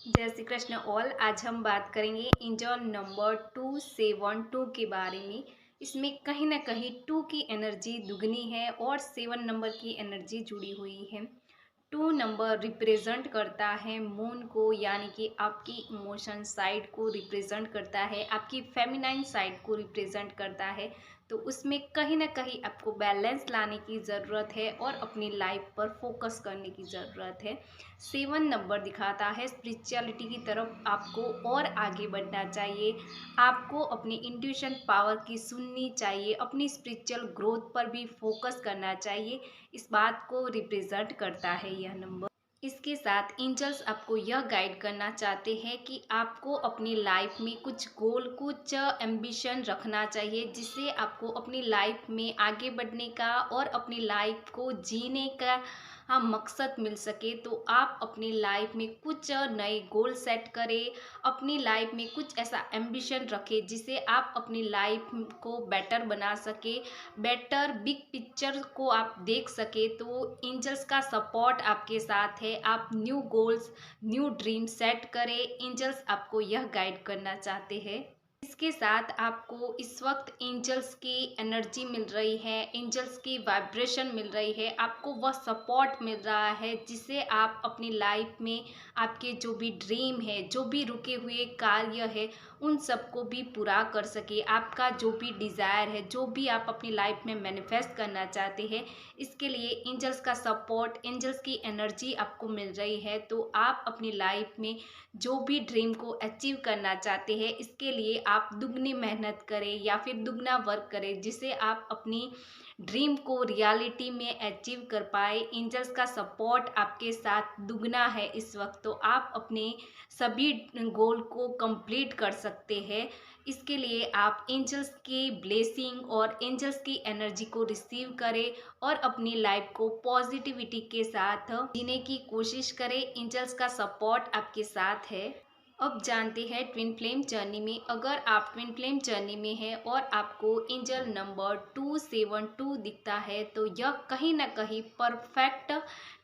जय श्री कृष्ण ऑल। आज हम बात करेंगे एंजल नंबर 272 के बारे में। इसमें कहीं ना कहीं 2 की एनर्जी दुगनी है और 7 नंबर की एनर्जी जुड़ी हुई है। 2 नंबर रिप्रेजेंट करता है मून को, यानी कि आपकी इमोशन साइड को रिप्रेजेंट करता है, आपकी फेमिनाइन साइड को रिप्रेजेंट करता है। तो उसमें कहीं ना कहीं आपको बैलेंस लाने की ज़रूरत है और अपनी लाइफ पर फोकस करने की ज़रूरत है। 7 नंबर दिखाता है स्पिरिचुअलिटी की तरफ आपको और आगे बढ़ना चाहिए। आपको अपनी इंट्यूशन पावर की सुननी चाहिए, अपनी स्पिरिचुअल ग्रोथ पर भी फोकस करना चाहिए। इस बात को रिप्रेजेंट करता है यह नंबर। इसके साथ एंजल्स आपको यह गाइड करना चाहते हैं कि आपको अपनी लाइफ में कुछ गोल, कुछ एम्बिशन रखना चाहिए, जिससे आपको अपनी लाइफ में आगे बढ़ने का और अपनी लाइफ को जीने का मकसद मिल सके। तो आप अपनी लाइफ में कुछ नए गोल सेट करें, अपनी लाइफ में कुछ ऐसा एम्बिशन रखें जिससे आप अपनी लाइफ को बेटर बना सके, बेटर बिग पिक्चर को आप देख सके। तो एंजल्स का सपोर्ट आपके साथ है। आप new goals, new dream set करें। एंजल्स आपको यह गाइड करना चाहते हैं। इसके साथ आपको इस वक्त एंजल्स की एनर्जी मिल रही है, एंजल्स की वाइब्रेशन मिल रही है, आपको वह सपोर्ट मिल रहा है जिससे आप अपनी लाइफ में आपके जो भी ड्रीम है, जो भी रुके हुए कार्य है, उन सबको भी पूरा कर सके। आपका जो भी डिज़ायर है, जो भी आप अपनी लाइफ में मैनिफेस्ट करना चाहते हैं, इसके लिए एंजल्स का सपोर्ट, एंजल्स की एनर्जी आपको मिल रही है। तो आप अपनी लाइफ में जो भी ड्रीम को अचीव करना चाहते हैं, इसके लिए आप दुगनी मेहनत करें या फिर दुगना वर्क करें, जिससे आप अपनी ड्रीम को रियलिटी में अचीव कर पाए। एंजल्स का सपोर्ट आपके साथ दुगना है इस वक्त। तो आप अपने सभी गोल को कंप्लीट कर सकते हैं। इसके लिए आप एंजल्स की ब्लेसिंग और एंजल्स की एनर्जी को रिसीव करें और अपनी लाइफ को पॉजिटिविटी के साथ जीने की कोशिश करें। एंजल्स का सपोर्ट आपके साथ है। अब जानते हैं ट्विन फ्लेम जर्नी में। अगर आप ट्विन फ्लेम जर्नी में हैं और आपको एंजल नंबर 272 दिखता है, तो यह कहीं ना कहीं परफेक्ट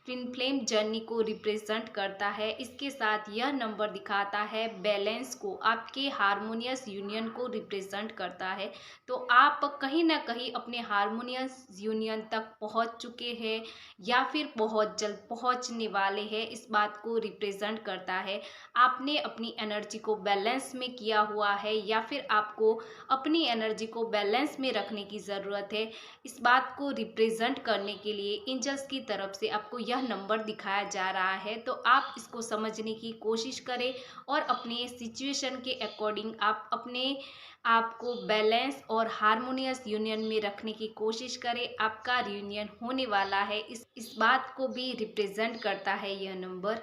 ट्विन फ्लेम जर्नी को रिप्रेजेंट करता है। इसके साथ यह नंबर दिखाता है बैलेंस को, आपके हारमोनियस यूनियन को रिप्रेजेंट करता है। तो आप कहीं ना कहीं अपने हारमोनियस यूनियन तक पहुंच चुके हैं या फिर बहुत जल्द पहुंचने वाले हैं, इस बात को रिप्रेजेंट करता है। आपने अपनी एनर्जी को बैलेंस में किया हुआ है या फिर आपको अपनी एनर्जी को बैलेंस में रखने की ज़रूरत है। इस बात को रिप्रेजेंट करने के लिए एंजल्स की तरफ से आपको यह नंबर दिखाया जा रहा है। तो आप इसको समझने की कोशिश करें और अपने सिचुएशन के अकॉर्डिंग आप अपने आपको बैलेंस और हारमोनियस यूनियन में रखने की कोशिश करें। आपका रियूनियन होने वाला है, इस बात को भी रिप्रेजेंट करता है यह नंबर।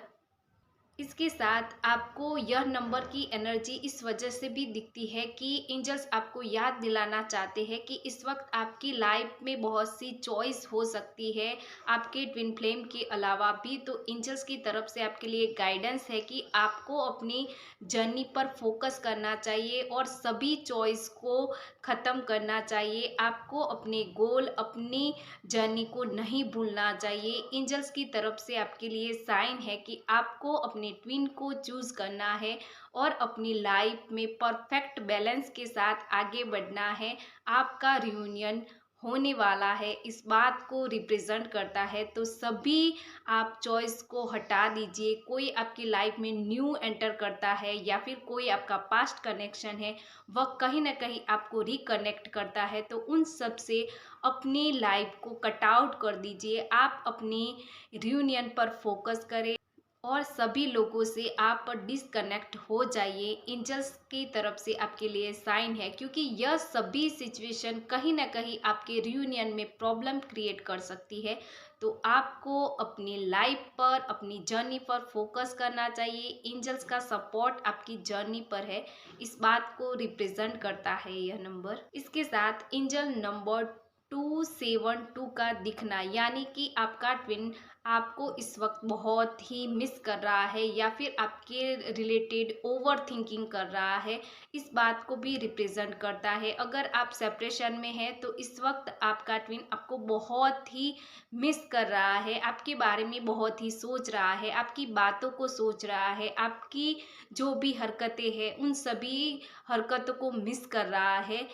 इसके साथ आपको यह नंबर की एनर्जी इस वजह से भी दिखती है कि एंजल्स आपको याद दिलाना चाहते हैं कि इस वक्त आपकी लाइफ में बहुत सी चॉइस हो सकती है आपके ट्विन फ्लेम के अलावा भी। तो एंजल्स की तरफ से आपके लिए गाइडेंस है कि आपको अपनी जर्नी पर फोकस करना चाहिए और सभी चॉइस को ख़त्म करना चाहिए। आपको अपने गोल, अपनी जर्नी को नहीं भूलना चाहिए। एंजल्स की तरफ से आपके लिए साइन है कि आपको अपने ट्विन को चूज करना है और अपनी लाइफ में परफेक्ट बैलेंस के साथ आगे बढ़ना है। आपका रियूनियन होने वाला है, इस बात को रिप्रेजेंट करता है। तो सभी आप चॉइस को हटा दीजिए। कोई आपकी लाइफ में न्यू एंटर करता है या फिर कोई आपका पास्ट कनेक्शन है, वह कहीं ना कहीं आपको रिकनेक्ट करता है, तो उन सब से अपनी लाइफ को कट आउट कर दीजिए। आप अपनी रियूनियन पर फोकस करें और सभी लोगों से आप डिसकनेक्ट हो जाइए। एंजल्स की तरफ से आपके लिए साइन है, क्योंकि यह सभी सिचुएशन कहीं ना कहीं आपके रियूनियन में प्रॉब्लम क्रिएट कर सकती है। तो आपको अपनी लाइफ पर, अपनी जर्नी पर फोकस करना चाहिए। एंजल्स का सपोर्ट आपकी जर्नी पर है, इस बात को रिप्रेजेंट करता है यह नंबर। इसके साथ एंजल नंबर 272 का दिखना, यानी कि आपका ट्विन आपको इस वक्त बहुत ही मिस कर रहा है या फिर आपके रिलेटेड ओवर थिंकिंग कर रहा है, इस बात को भी रिप्रेजेंट करता है। अगर आप सेपरेशन में हैं तो इस वक्त आपका ट्विन आपको बहुत ही मिस कर रहा है, आपके बारे में बहुत ही सोच रहा है, आपकी बातों को सोच रहा है, आपकी जो भी हरकतें हैं उन सभी हरकतों को मिस कर रहा है।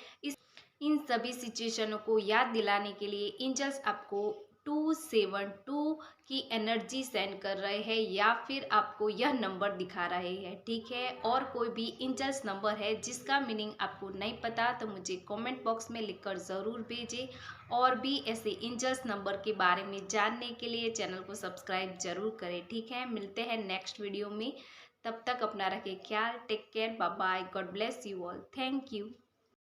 इन सभी सिचुएशनों को याद दिलाने के लिए एंजल्स आपको 272 की एनर्जी सेंड कर रहे हैं या फिर आपको यह नंबर दिखा रहे हैं, ठीक है। और कोई भी एंजल्स नंबर है जिसका मीनिंग आपको नहीं पता तो मुझे कमेंट बॉक्स में लिखकर ज़रूर भेजें। और भी ऐसे एंजल्स नंबर के बारे में जानने के लिए चैनल को सब्सक्राइब जरूर करें, ठीक है। मिलते हैं नेक्स्ट वीडियो में, तब तक अपना रखें ख्याल। Take care, bye bye, God bless you all, thank you.